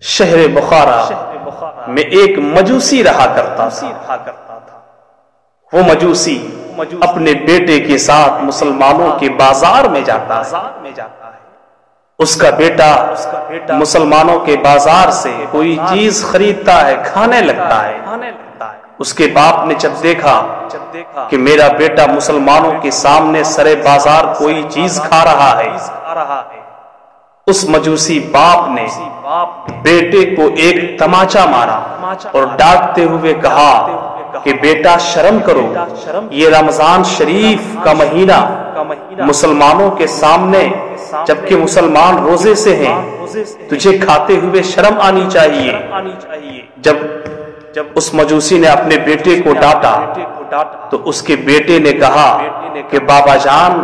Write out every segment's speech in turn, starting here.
شہر بخارا میں ایک مجوسی رہا کرتا تھا۔ وہ مجوسی اپنے بیٹے کے ساتھ مسلمانوں کے بازار میں جاتا ہے۔ اس کا بیٹا مسلمانوں کے بازار سے کوئی چیز خریدتا ہے، کھانے لگتا ہے۔ اس کے باپ نے جب دیکھا کہ میرا بیٹا مسلمانوں کے سامنے سرے بازار کوئی چیز کھا رہا ہے، اس مجوسی باپ نے بیٹے کو ایک تماچا مارا اور ڈانٹتے ہوئے کہا کہ بیٹا شرم کرو، یہ رمضان شریف کا مہینہ مسلمانوں کے سامنے جبکہ مسلمان روزے سے ہیں، تجھے کھاتے ہوئے شرم آنی چاہیے۔ جب اس مجوسی نے اپنے بیٹے کو ڈانٹا تو اس کے بیٹے نے کہا کہ بابا جان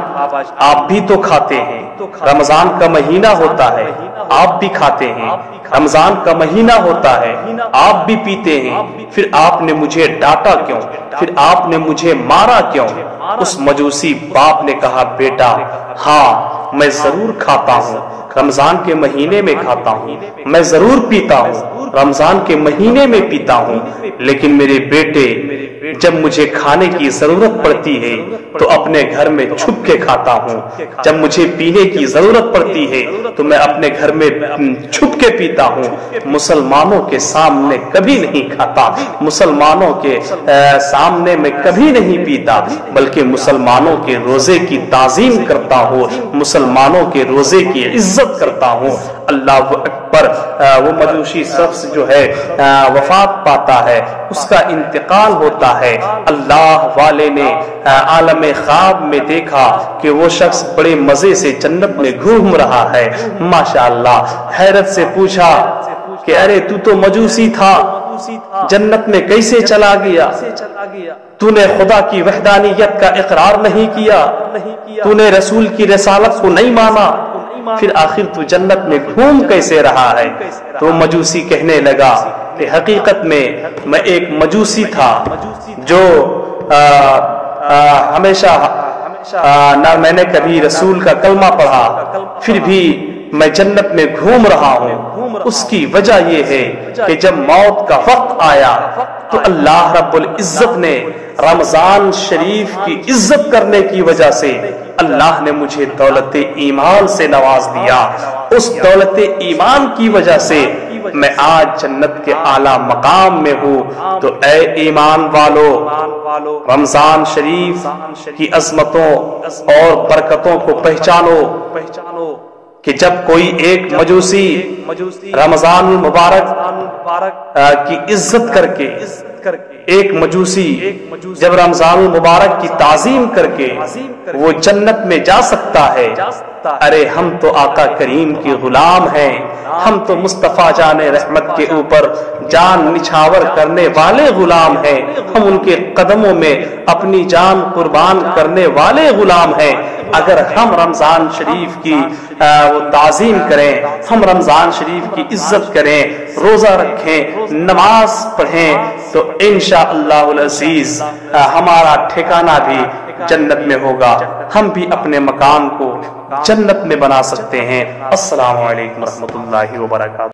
آپ بھی تو کھاتے ہیں، رمضان کا مہینہ ہوتا ہے آپ بھی کھاتے ہیں، رمضان کا مہینہ ہوتا ہے آپ بھی پیتے ہیں، پھر آپ نے مجھے ڈانٹا کیوں، پھر آپ نے مجھے مارا کیوں؟ اس مجوسی باپ نے کہا بیٹا ہاں میں ضرور کھاتا ہوں، رمضان کے مہینے میں کھاتا ہوں، میں ضرور پیتا ہوں، رمضان کے مہینے میں پیتا ہوں، لیکن میرے بیٹے جب مجھے کھانے کی ضرورت پڑتی ہے تو اپنے گھر میں چھپ کے کھاتا ہوں، جب مجھے پینے کی ضرورت پڑتی ہے تو میں اپنے گھر میں چھپ کے پیتا ہوں، مسلمانوں کے سامنے کبھی نہیں کھاتا، مسلمانوں کے سامنے میں کبھی نہیں پیتا، بلکہ مسلمانوں کے روزے کی تعظیم کرتا ہوں، مسلمانوں کے روزے کی عزت کرتا ہوں۔ اللہ اکبر۔ وہ مجوسی شخص جو ہے وفات پاتا ہے، اس کا انتقال ہوتا ہے۔ اللہ والے نے عالم خواب میں دیکھا کہ وہ شخص بڑے مزے سے جنت میں گھوم رہا ہے، ماشاءاللہ۔ حیرت سے پوچھا کہ ارے تو مجوسی تھا، جنت میں کیسے چلا گیا؟ تو نے خدا کی وحدانیت کا اقرار نہیں کیا، تو نے رسول کی رسالت کو نہیں مانا، پھر آخر تو جنت میں گھوم کیسے رہا ہے؟ تو مجوسی کہنے لگا کہ حقیقت میں میں ایک مجوسی تھا جو ہمیشہ نہ میں نے کبھی رسول کا کلمہ پڑھا، پھر بھی میں جنت میں گھوم رہا ہوں۔ اس کی وجہ یہ ہے کہ جب موت کا وقت آیا تو اللہ رب العزت نے رمضان شریف کی عزت کرنے کی وجہ سے اللہ نے مجھے دولت ایمان سے نواز دیا۔ اس دولت ایمان کی وجہ سے میں آج جنت کے اعلیٰ مقام میں ہوں۔ تو اے ایمان والو، رمضان شریف کی عظمتوں اور برکتوں کو پہچانو کہ جب کوئی ایک مجوسی رمضان المبارک کی عزت کر کے، ایک مجوسی جب رمضان المبارک کی تعظیم کر کے وہ جنت میں جا سکتا ہے، ارے ہم تو آقا کریم کے غلام ہیں، ہم تو مصطفیٰ جان رحمت کے اوپر جان نچھاور کرنے والے غلام ہیں، ہم ان کے قدموں میں اپنی جان قربان کرنے والے غلام ہیں۔ اگر ہم رمضان شریف کی وہ تعظیم کریں، ہم رمضان شریف کی عزت کریں، روزہ رکھیں، نماز پڑھیں، تو انشاءاللہ العزیز ہمارا ٹھکانہ بھی جنت میں ہوگا، ہم بھی اپنے مکان کو جنت میں بنا سکتے ہیں۔ السلام علیکم ورحمۃ اللہ وبرکاتہ۔